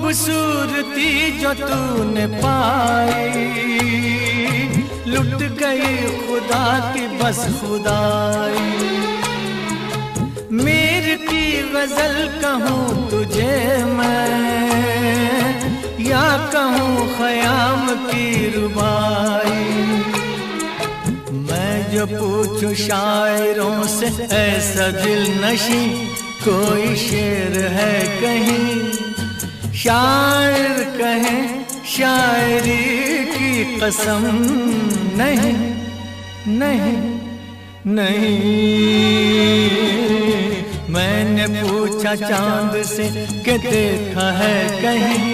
खूबसूरती जो तूने पाई, लुट गई खुदा की बस खुदाई। मीर की गजल कहूँ तुझे मैं, या कहूँ ख़याम की रुबाई। मैं जो पूछूं शायरों से ऐसा दिल नशी, कोई शेर है कहीं? शायर कहे शायरी की कसम, नहीं नहीं नहीं। मैंने पूछा चांद से कि देखा है कहीं